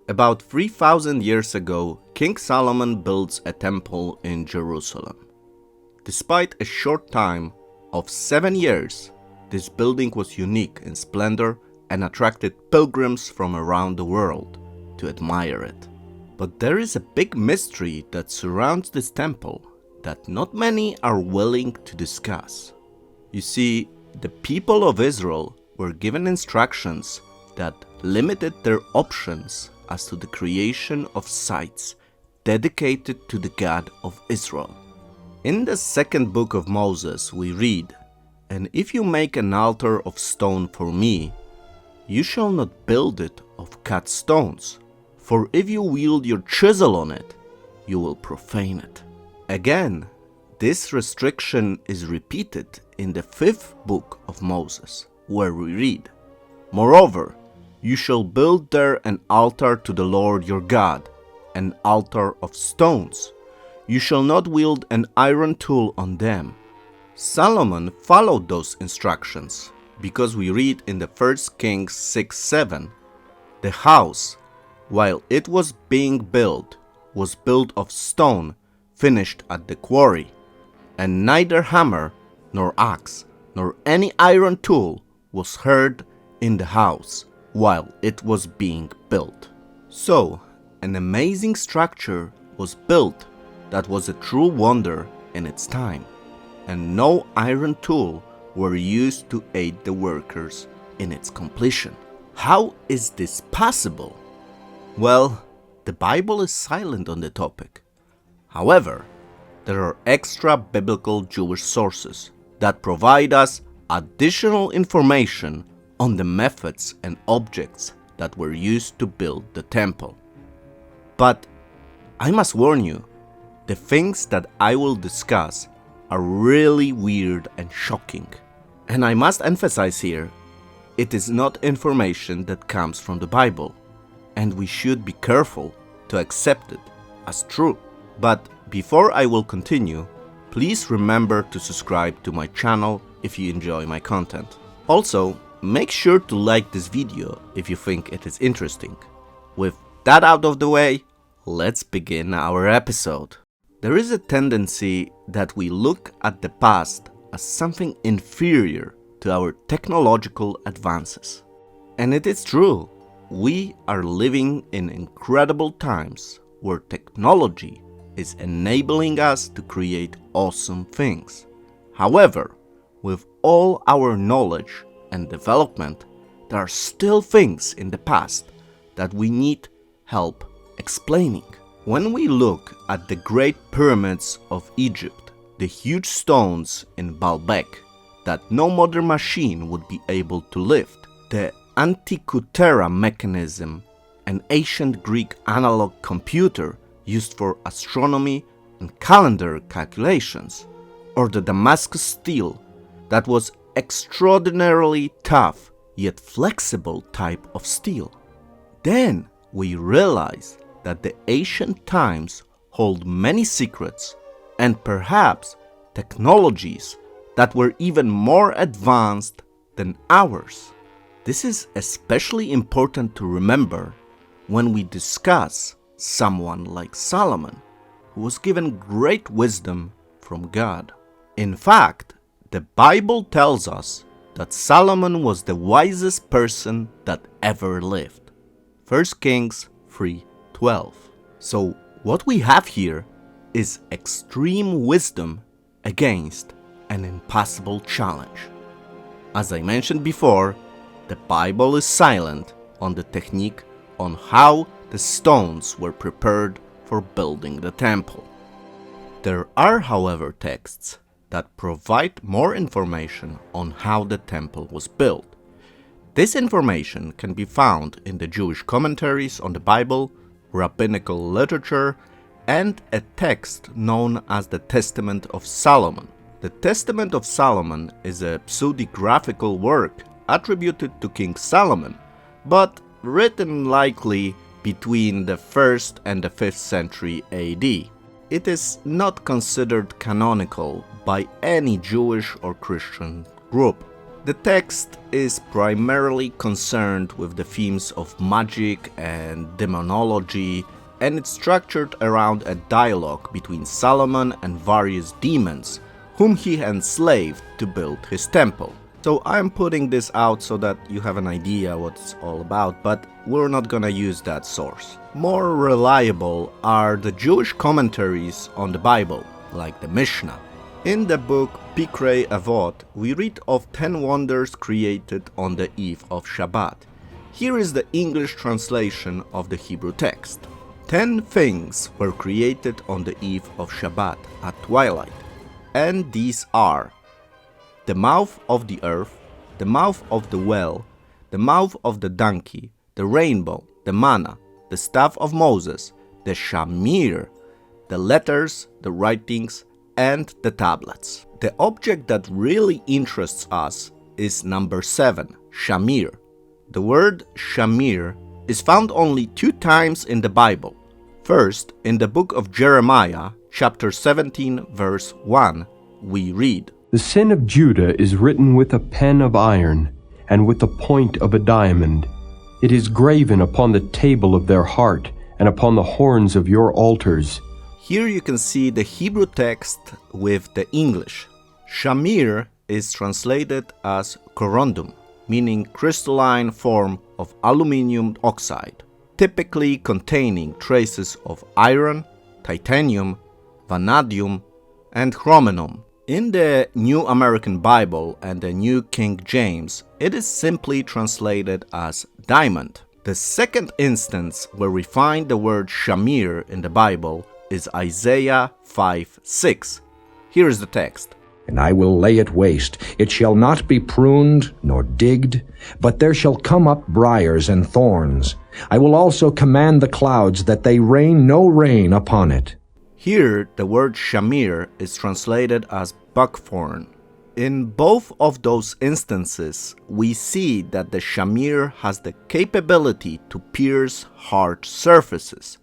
About 3,000 years ago, King Solomon builds a temple in Jerusalem. Despite a short time of 7 years, this building was unique in splendor and attracted pilgrims from around the world to admire it. But there is a big mystery that surrounds this temple that not many are willing to discuss. You see, the people of Israel were given instructions that limited their options as to the creation of sites dedicated to the God of Israel. In the second book of Moses we read, "And if you make an altar of stone for me, you shall not build it of cut stones, for if you wield your chisel on it, you will profane it." Again, this restriction is repeated in the fifth book of Moses, where we read, "Moreover, you shall build there an altar to the Lord your God, an altar of stones. You shall not wield an iron tool on them." Solomon followed those instructions because we read in the 1 Kings 6:7, "The house, while it was being built, was built of stone finished at the quarry, and neither hammer nor axe nor any iron tool was heard in the house while it was being built." So, an amazing structure was built that was a true wonder in its time, and no iron tool were used to aid the workers in its completion. How is this possible? Well, the Bible is silent on the topic. However, there are extra biblical Jewish sources that provide us additional information on the methods and objects that were used to build the temple. But I must warn you, the things that I will discuss are really weird and shocking. And I must emphasize here, it is not information that comes from the Bible, and we should be careful to accept it as true. But before I will continue, please remember to subscribe to my channel if you enjoy my content. Also, make sure to like this video if you think it is interesting. With that out of the way, let's begin our episode. There is a tendency that we look at the past as something inferior to our technological advances. And it is true, we are living in incredible times where technology is enabling us to create awesome things. However, with all our knowledge and development, there are still things in the past that we need help explaining. When we look at the Great Pyramids of Egypt, the huge stones in Baalbek that no modern machine would be able to lift, the Antikythera mechanism, an ancient Greek analog computer used for astronomy and calendar calculations, or the Damascus steel that was extraordinarily tough yet flexible type of steel, then we realize that the ancient times hold many secrets and perhaps technologies that were even more advanced than ours. This is especially important to remember when we discuss someone like Solomon, who was given great wisdom from God. In fact, the Bible tells us that Solomon was the wisest person that ever lived. 1 Kings 3:12. So what we have here is extreme wisdom against an impossible challenge. As I mentioned before, the Bible is silent on the technique on how the stones were prepared for building the temple. There are, however, texts that provide more information on how the temple was built. This information can be found in the Jewish commentaries on the Bible, rabbinical literature, and a text known as the Testament of Solomon. The Testament of Solomon is a pseudegraphical work attributed to King Solomon, but written likely between the 1st and the 5th century AD. It is not considered canonical by any Jewish or Christian group. The text is primarily concerned with the themes of magic and demonology, and it's structured around a dialogue between Solomon and various demons, whom he enslaved to build his temple. So I'm putting this out so that you have an idea what it's all about, but we're not gonna use that source. More reliable are the Jewish commentaries on the Bible, like the Mishnah. In the book Pikrei Avot, we read of 10 wonders created on the eve of Shabbat. Here is the English translation of the Hebrew text. 10 things were created on the eve of Shabbat at twilight, and these are the mouth of the earth, the mouth of the well, the mouth of the donkey, the rainbow, the manna, the staff of Moses, the shamir, the letters, the writings, and the tablets. The object that really interests us is number 7, shamir. The word shamir is found only 2 times in the Bible. First, in the book of Jeremiah, chapter 17, verse 1, we read, "The sin of Judah is written with a pen of iron, and with the point of a diamond. It is graven upon the table of their heart, and upon the horns of your altars." Here you can see the Hebrew text with the English. Shamir is translated as corundum, meaning crystalline form of aluminium oxide, typically containing traces of iron, titanium, vanadium, and chromium. In the New American Bible and the New King James, it is simply translated as diamond. The second instance where we find the word shamir in the Bible is Isaiah 5:6. Here is the text. "And I will lay it waste. It shall not be pruned nor digged, but there shall come up briars and thorns. I will also command the clouds that they rain no rain upon it." Here, the word shamir is translated as buckthorn. In both of those instances, we see that the shamir has the capability to pierce hard surfaces.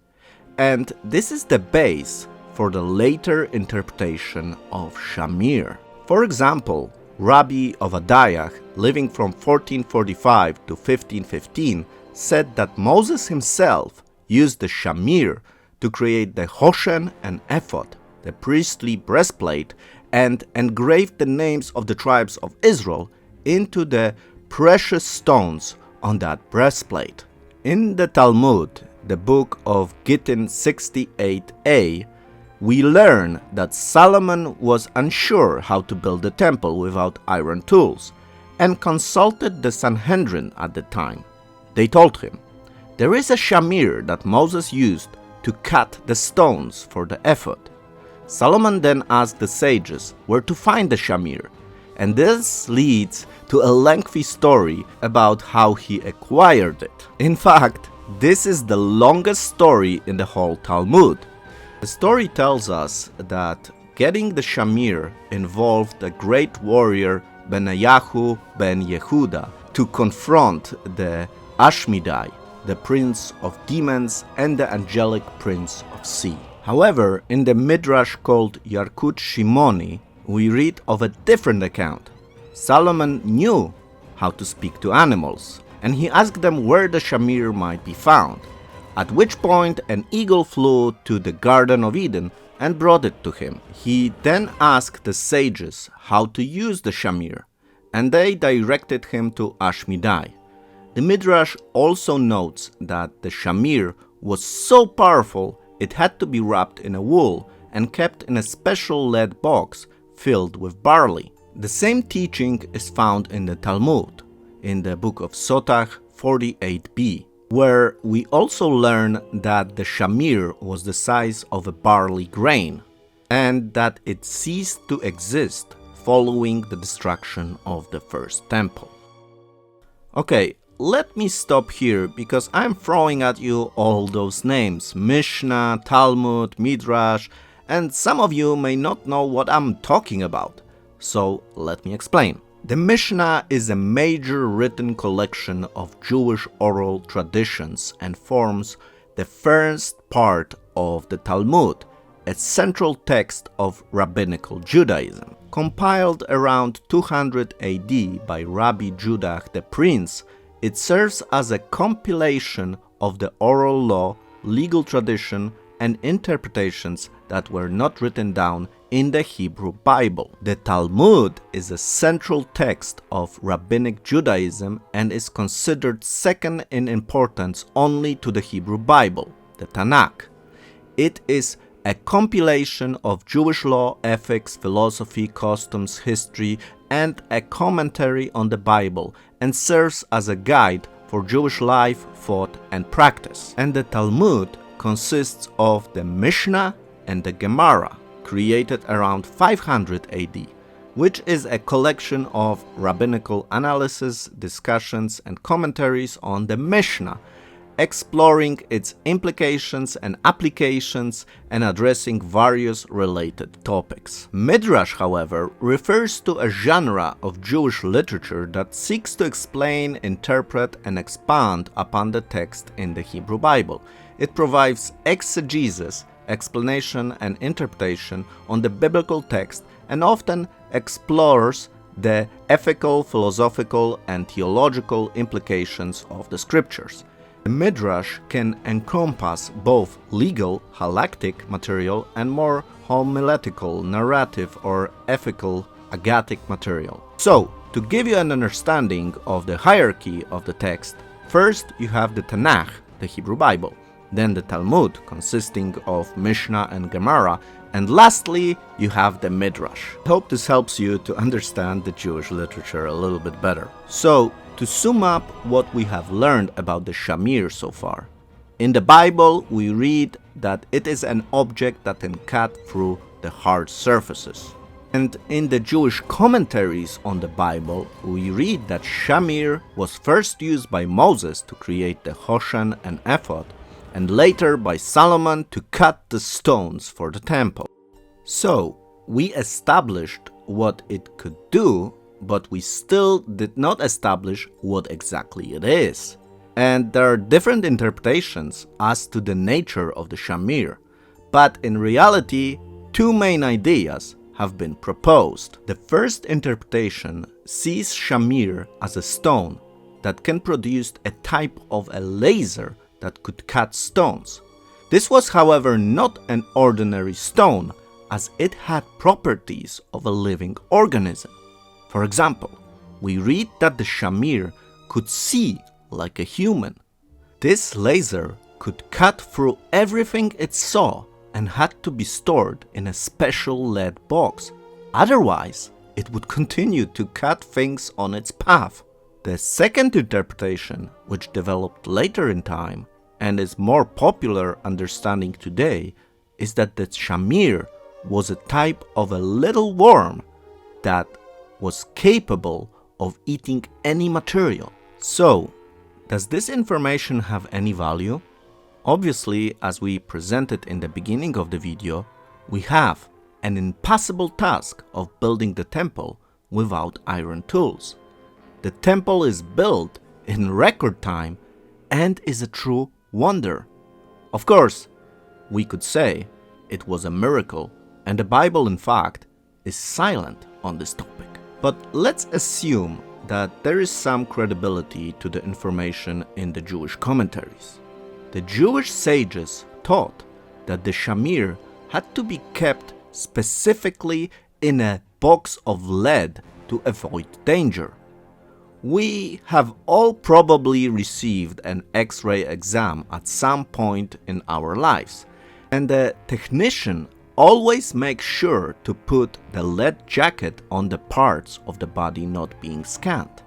And this is the base for the later interpretation of shamir. For example, Rabbi Ovadiah, living from 1445 to 1515, said that Moses himself used the shamir to create the Hoshen and Ephod, the priestly breastplate, and engraved the names of the tribes of Israel into the precious stones on that breastplate. In the Talmud, the book of Gittin 68a, we learn that Solomon was unsure how to build a temple without iron tools and consulted the Sanhedrin at the time. They told him, "There is a shamir that Moses used to cut the stones for the ephod." Solomon then asked the sages where to find the shamir, and this leads to a lengthy story about how he acquired it. In fact, this is the longest story in the whole Talmud. The story tells us that getting the shamir involved a great warrior Benayahu ben Yehuda to confront the Ashmidai, the prince of demons and the angelic prince of sea. However, in the midrash called Yarkut Shimoni, we read of a different account. Solomon knew how to speak to animals, and he asked them where the shamir might be found, at which point an eagle flew to the Garden of Eden and brought it to him. He then asked the sages how to use the shamir, and they directed him to Ashmidai. The midrash also notes that the shamir was so powerful it had to be wrapped in a wool and kept in a special lead box filled with barley. The same teaching is found in the Talmud, in the book of Sotach 48b, where we also learn that the shamir was the size of a barley grain, and that it ceased to exist following the destruction of the first temple. Okay, let me stop here because I'm throwing at you all those names: Mishnah, Talmud, Midrash, and some of you may not know what I'm talking about. So let me explain. The Mishnah is a major written collection of Jewish oral traditions and forms the first part of the Talmud, a central text of rabbinical Judaism. Compiled around 200 AD by Rabbi Judah the Prince, it serves as a compilation of the oral law, legal tradition, and interpretations that were not written down in the Hebrew Bible. The Talmud is a central text of Rabbinic Judaism and is considered second in importance only to the Hebrew Bible, the Tanakh. It is a compilation of Jewish law, ethics, philosophy, customs, history, and a commentary on the Bible, and serves as a guide for Jewish life, thought, and practice. And the Talmud consists of the Mishnah and the Gemara, created around 500 AD, which is a collection of rabbinical analysis, discussions, and commentaries on the Mishnah, exploring its implications and applications and addressing various related topics. Midrash, however, refers to a genre of Jewish literature that seeks to explain, interpret, and expand upon the text in the Hebrew Bible. It provides exegesis, explanation, and interpretation on the biblical text, and often explores the ethical, philosophical, and theological implications of the scriptures. The Midrash can encompass both legal, halakhic material and more homiletical, narrative, or ethical, agathic material. So, to give you an understanding of the hierarchy of the text, first you have the Tanakh, the Hebrew Bible, then the Talmud, consisting of Mishnah and Gemara, and lastly, you have the Midrash. I hope this helps you to understand the Jewish literature a little bit better. So, to sum up what we have learned about the shamir so far, in the Bible we read that it is an object that can cut through the hard surfaces. And in the Jewish commentaries on the Bible, we read that shamir was first used by Moses to create the Hoshan and Ephod, and later by Solomon to cut the stones for the temple. So, we established what it could do, but we still did not establish what exactly it is. And there are different interpretations as to the nature of the shamir, but in reality, two main ideas have been proposed. The first interpretation sees shamir as a stone that can produce a type of a laser that could cut stones. This was, however, not an ordinary stone, as it had properties of a living organism. For example, we read that the shamir could see like a human. This laser could cut through everything it saw and had to be stored in a special lead box. Otherwise, it would continue to cut things on its path. The second interpretation, which developed later in time and is more popular understanding today, is that the shamir was a type of a little worm that was capable of eating any material. So, does this information have any value? Obviously, as we presented in the beginning of the video, we have an impossible task of building the temple without iron tools. The temple is built in record time and is a true wonder. Of course, we could say it was a miracle, and the Bible, in fact, is silent on this topic. But let's assume that there is some credibility to the information in the Jewish commentaries. The Jewish sages taught that the shamir had to be kept specifically in a box of lead to avoid danger. We have all probably received an X-ray exam at some point in our lives, and the technician always makes sure to put the lead jacket on the parts of the body not being scanned.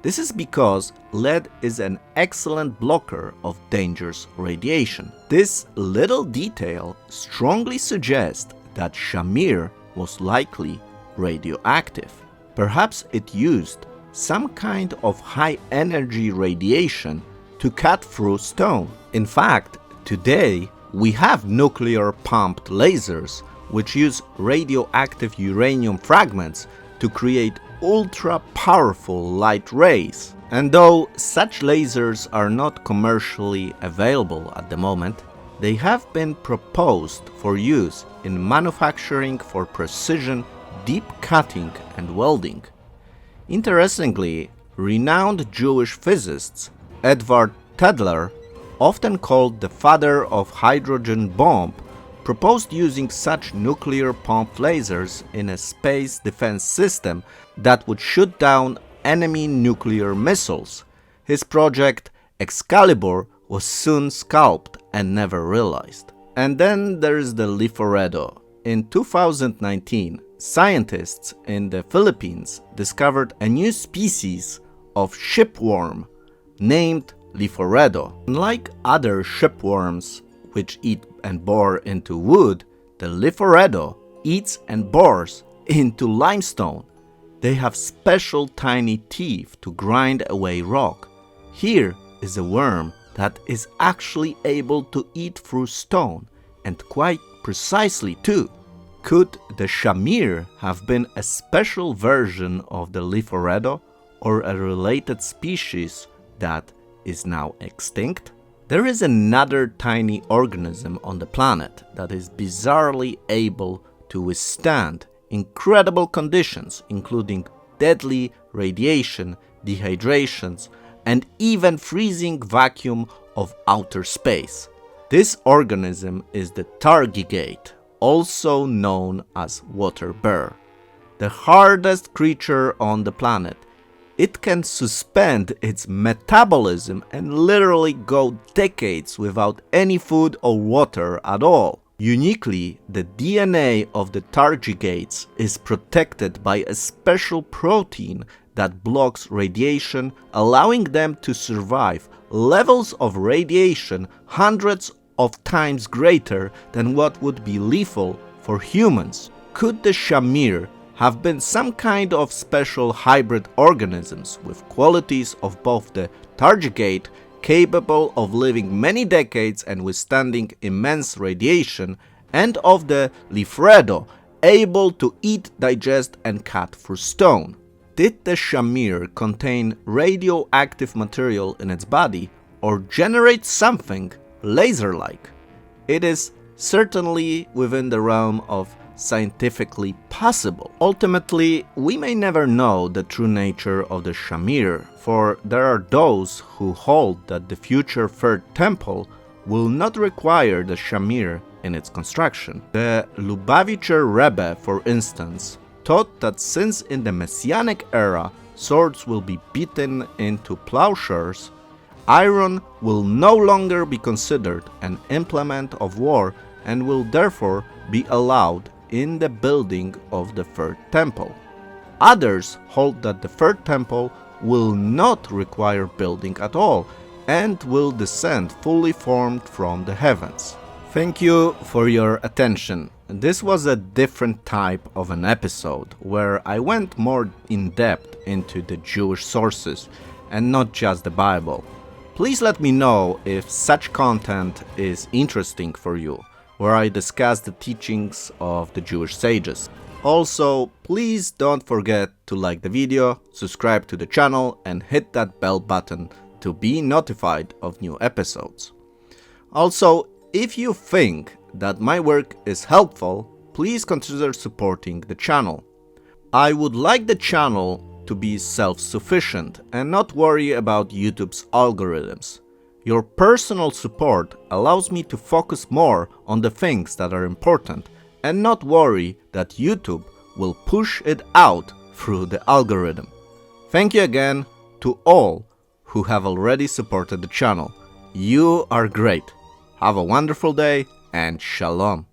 This is because lead is an excellent blocker of dangerous radiation. This little detail strongly suggests that shamir was likely radioactive. Perhaps it used some kind of high-energy radiation to cut through stone. In fact, today we have nuclear-pumped lasers which use radioactive uranium fragments to create ultra-powerful light rays. And though such lasers are not commercially available at the moment, they have been proposed for use in manufacturing for precision deep cutting and welding. Interestingly, renowned Jewish physicists Edward Teller, often called the father of hydrogen bomb, proposed using such nuclear pump lasers in a space defense system that would shoot down enemy nuclear missiles. His project, Excalibur, was soon scalped and never realized. And then there's the Liforedo. In 2019, scientists in the Philippines discovered a new species of shipworm named Liforedo. Unlike other shipworms which eat and bore into wood, the Liforedo eats and bores into limestone. They have special tiny teeth to grind away rock. Here is a worm that is actually able to eat through stone, and quite precisely too. Could the shamir have been a special version of the Liforedo, or a related species that is now extinct? There is another tiny organism on the planet that is bizarrely able to withstand incredible conditions, including deadly radiation, dehydrations, and even freezing vacuum of outer space. This organism is the tardigrade, also known as water bear, the hardest creature on the planet. It can suspend its metabolism and literally go decades without any food or water at all. Uniquely, the DNA of the tardigrades is protected by a special protein that blocks radiation, allowing them to survive levels of radiation hundreds of times greater than what would be lethal for humans. Could the shamir have been some kind of special hybrid organisms with qualities of both the tardigrade, capable of living many decades and withstanding immense radiation, and of the Liforedo, able to eat, digest, and cut through stone? Did the shamir contain radioactive material in its body, or generate something laser-like? It is certainly within the realm of scientifically possible. Ultimately, we may never know the true nature of the shamir, for there are those who hold that the future third temple will not require the shamir in its construction. The Lubavitcher Rebbe, for instance, taught that since in the Messianic era swords will be beaten into plowshares, iron will no longer be considered an implement of war and will therefore be allowed in the building of the third temple. Others hold that the third temple will not require building at all and will descend fully formed from the heavens. Thank you for your attention. This was a different type of an episode where I went more in depth into the Jewish sources and not just the Bible. Please let me know if such content is interesting for you, where I discuss the teachings of the Jewish sages. Also, please don't forget to like the video, subscribe to the channel, and hit that bell button to be notified of new episodes. Also, if you think that my work is helpful, please consider supporting the channel. I would like the channel to be self-sufficient and not worry about YouTube's algorithms. Your personal support allows me to focus more on the things that are important and not worry that YouTube will push it out through the algorithm. Thank you again to all who have already supported the channel. You are great. Have a wonderful day and shalom.